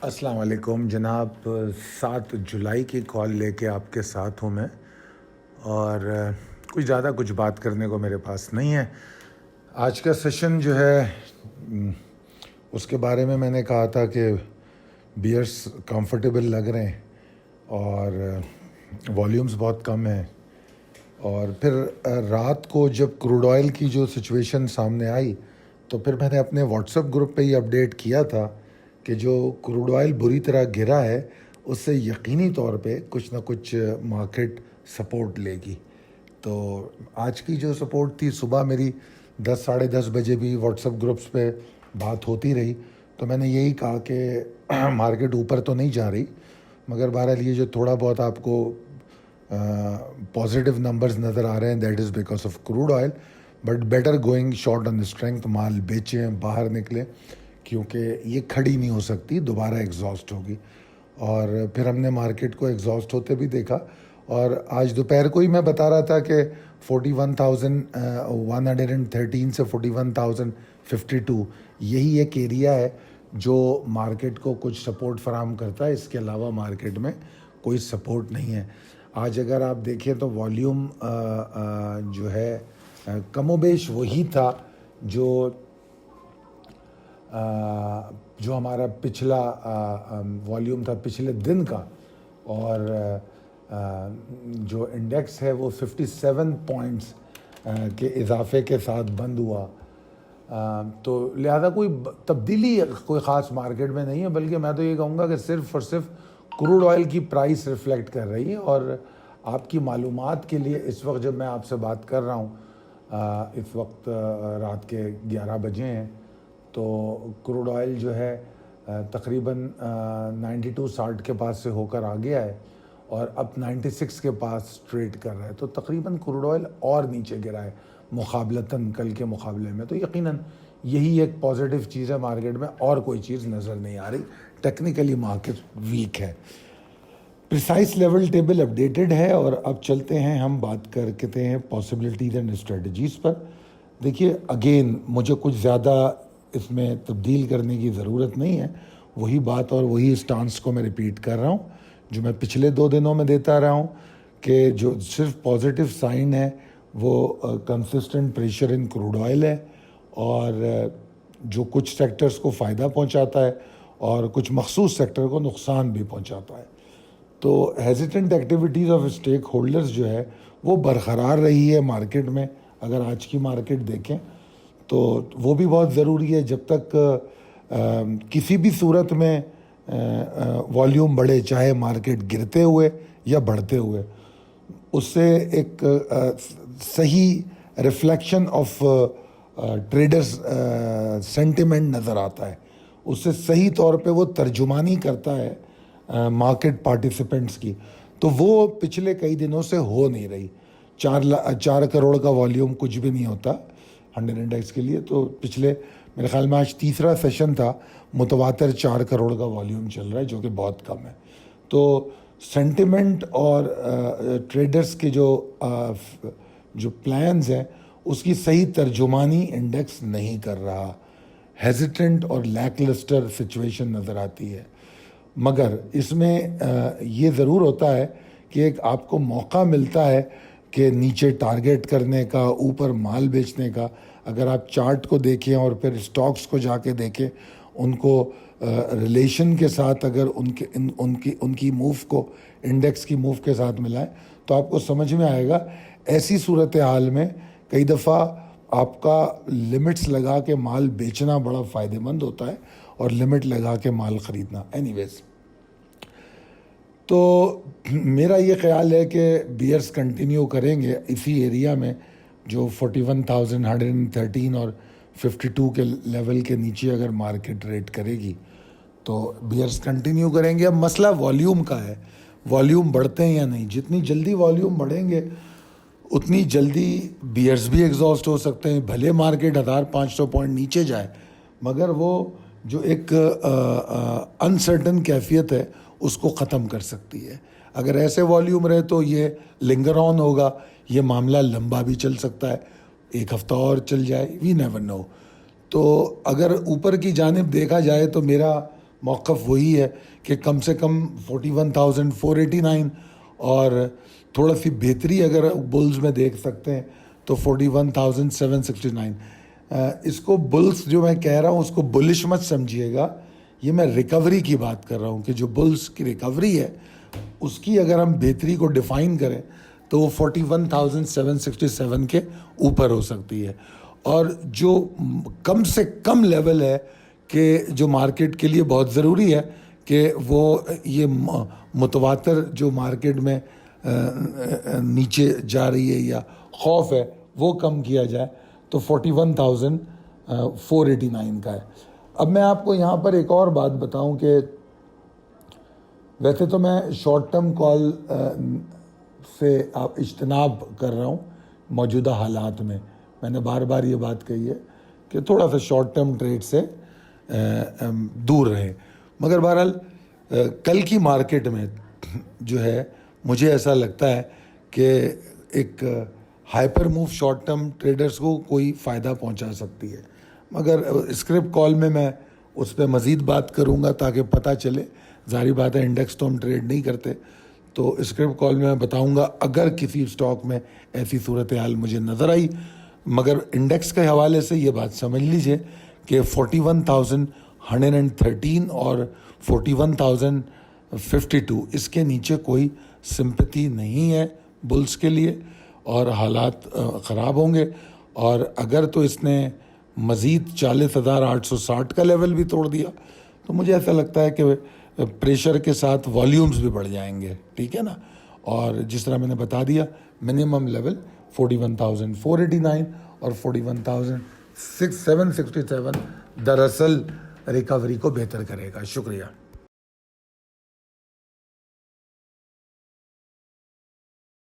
السلام علیکم جناب، 7 جولائی کی کال لے کے آپ کے ساتھ ہوں میں، اور کچھ بات کرنے کو میرے پاس نہیں ہے۔ آج کا سیشن جو ہے اس کے بارے میں نے کہا تھا کہ بیئرس کمفرٹیبل لگ رہے ہیں اور والیومز بہت کم ہیں، اور پھر رات کو جب کروڈ آئل کی جو سچویشن سامنے آئی تو پھر میں نے اپنے واٹس ایپ گروپ پہ یہ اپڈیٹ کیا تھا کہ جو کروڈ آئل بری طرح گرا ہے اس سے یقینی طور پہ کچھ نہ کچھ مارکیٹ سپورٹ لے گی۔ تو آج کی جو سپورٹ تھی، صبح میری 10 ساڑھے 10 بجے بھی واٹس ایپ گروپس پہ بات ہوتی رہی، تو میں نے یہی کہا کہ مارکیٹ اوپر تو نہیں جا رہی، مگر بہرحال یہ جو تھوڑا بہت آپ کو پازیٹیو نمبرز نظر آ رہے ہیں، that is because of crude oil, but better going short on strength, مال بیچیں، باہر نکلیں، کیونکہ یہ کھڑی نہیں ہو سکتی، دوبارہ ایگزاسٹ ہوگی۔ اور پھر ہم نے مارکیٹ کو ایگزاسٹ ہوتے بھی دیکھا، اور آج دوپہر کو ہی میں بتا رہا تھا کہ 41,113 سے 41,052 یہی ایک ایریا ہے جو مارکیٹ کو کچھ سپورٹ فراہم کرتا ہے، اس کے علاوہ مارکیٹ میں کوئی سپورٹ نہیں ہے۔ آج اگر آپ دیکھیں تو والیوم جو ہے کم و بیش وہی تھا جو ہمارا پچھلا والیوم تھا پچھلے دن کا، اور جو انڈیکس ہے وہ 57 پوائنٹس کے اضافے کے ساتھ بند ہوا۔ تو لہذا کوئی تبدیلی کوئی خاص مارکیٹ میں نہیں ہے، بلکہ میں تو یہ کہوں گا کہ صرف اور صرف کروڈ آئل کی پرائس ریفلیکٹ کر رہی ہے۔ اور آپ کی معلومات کے لیے اس وقت جب میں آپ سے بات کر رہا ہوں، اس وقت رات کے 11 بجے ہیں، تو کروڈ آئل جو ہے تقریباً 92.60 کے پاس سے ہو کر آ گیا ہے، اور اب 96 کے پاس ٹریڈ کر رہا ہے، تو تقریباً کروڈ آئل اور نیچے گرا ہے مقابلتاً کل کے مقابلے میں۔ تو یقیناً یہی ایک پازیٹیو چیز ہے مارکیٹ میں، اور کوئی چیز نظر نہیں آ رہی۔ ٹیکنیکلی مارکیٹ ویک ہے، پریسائز لیول ٹیبل اپڈیٹڈ ہے، اور اب چلتے ہیں ہم بات کرتے ہیں پاسبلٹیز اینڈ اسٹریٹجیز پر۔ دیکھیے اگین مجھے کچھ زیادہ اس میں تبدیل کرنے کی ضرورت نہیں ہے، وہی بات اور وہی اسٹانس کو میں ریپیٹ کر رہا ہوں جو میں پچھلے 2 دنوں میں دیتا رہا ہوں، کہ جو صرف پازیٹیو سائن ہے وہ کنسسٹنٹ پریشر ان کروڈ آئل ہے، اور جو کچھ سیکٹرز کو فائدہ پہنچاتا ہے اور کچھ مخصوص سیکٹر کو نقصان بھی پہنچاتا ہے۔ تو hesitant activities of stake holders جو ہے وہ برقرار رہی ہے مارکیٹ میں۔ اگر آج کی مارکیٹ دیکھیں تو وہ بھی بہت ضروری ہے، جب تک کسی بھی صورت میں والیوم بڑھے، چاہے مارکیٹ گرتے ہوئے یا بڑھتے ہوئے، اس سے ایک صحیح ریفلیکشن آف ٹریڈرز سینٹیمنٹ نظر آتا ہے، اس سے صحیح طور پہ وہ ترجمانی کرتا ہے مارکیٹ پارٹیسپینٹس کی۔ تو وہ پچھلے کئی دنوں سے ہو نہیں رہی۔ 4 کروڑ کا والیوم کچھ بھی نہیں ہوتا 100 انڈیکس کے لیے، تو پچھلے میرے خیال میں آج تیسرا سیشن تھا، متواتر 4 کروڑ کا والیوم چل رہا ہے، جو کہ بہت کم ہے۔ تو سینٹیمنٹ اور ٹریڈرز کے جو پلانز ہیں اس کی صحیح ترجمانی انڈیکس نہیں کر رہا، ہیزیٹنٹ اور لیک لسٹر سچویشن نظر آتی ہے۔ مگر اس میں یہ ضرور ہوتا ہے کہ ایک آپ کو موقع ملتا ہے کہ نیچے ٹارگیٹ کرنے کا، اوپر مال بیچنے کا۔ اگر آپ چارٹ کو دیکھیں اور پھر اسٹاکس کو جا کے دیکھیں، ان کو ریلیشن کے ساتھ، اگر ان کی موو کو انڈیکس کی موو کے ساتھ ملائیں تو آپ کو سمجھ میں آئے گا۔ ایسی صورتحال میں کئی دفعہ آپ کا لمٹس لگا کے مال بیچنا بڑا فائدہ مند ہوتا ہے، اور لمٹ لگا کے مال خریدنا۔ اینی ویز، تو میرا یہ خیال ہے کہ بیئرز کنٹینیو کریں گے اسی ایریا میں، جو 41,113 اور 52 کے لیول کے نیچے اگر مارکیٹ ریٹ کرے گی تو بیئرز کنٹینیو کریں گے۔ اب مسئلہ والیوم کا ہے، والیوم بڑھتے ہیں یا نہیں۔ جتنی جلدی والیوم بڑھیں گے اتنی جلدی بیئرز بھی ایگزاسٹ ہو سکتے ہیں، بھلے مارکیٹ 1500 پوائنٹ نیچے جائے، مگر وہ جو ایک انسرٹن کیفیت ہے اس کو ختم کر سکتی ہے۔ اگر ایسے والیوم رہے تو یہ لنگر آن ہوگا، یہ معاملہ لمبا بھی چل سکتا ہے، 1 ہفتہ اور چل جائے، وی نیور نو۔ تو اگر اوپر کی جانب دیکھا جائے تو میرا موقف وہی ہے کہ کم سے کم 41,489 اور تھوڑا سی بہتری اگر بلز میں دیکھ سکتے ہیں تو 41,769. اس کو بلز جو میں کہہ رہا ہوں اس کو بلش مت سمجھیے گا, یہ میں ریکوری کی بات کر رہا ہوں کہ جو بلز کی ریکوری ہے اس کی اگر ہم بہتری کو ڈیفائن کریں تو وہ 41,767 کے اوپر ہو سکتی ہے. اور جو کم سے کم لیول ہے کہ جو مارکیٹ کے لیے بہت ضروری ہے کہ وہ یہ متواتر جو مارکیٹ میں نیچے جا رہی ہے یا خوف ہے وہ کم کیا جائے تو 41,489 کا ہے. اب میں آپ کو یہاں پر ایک اور بات بتاؤں کہ ویسے تو میں شارٹ ٹرم کال سے اجتناب کر رہا ہوں موجودہ حالات میں. میں نے بار بار یہ بات کہی ہے کہ تھوڑا سا شارٹ ٹرم ٹریڈ سے دور رہیں, مگر بہرحال کل کی مارکیٹ میں جو ہے مجھے ایسا لگتا ہے کہ ایک hyper move short term traders کو کوئی فائدہ پہنچا سکتی ہے. مگر اسکرپٹ کال میں اس پہ مزید بات کروں گا تاکہ پتہ چلے. ظاہری بات ہے انڈیکس تو ہم ٹریڈ نہیں کرتے, تو اسکرپٹ کال میں بتاؤں گا اگر کسی اسٹاک میں ایسی صورتحال مجھے نظر آئی. مگر انڈیکس کے حوالے سے یہ بات سمجھ لیجئے کہ 41,113 اور 41,052 اس کے نیچے کوئی سمپتھی نہیں ہے بلز کے لیے اور حالات خراب ہوں گے. اور اگر تو اس نے مزید 40,860 کا لیول بھی توڑ دیا تو مجھے ایسا لگتا ہے کہ پریشر کے ساتھ والیومز بھی بڑھ جائیں گے, ٹھیک ہے نا. اور جس طرح میں نے بتا دیا منیمم لیول 41,489 اور 41,767 دراصل ریکوری کو بہتر کرے گا. شکریہ.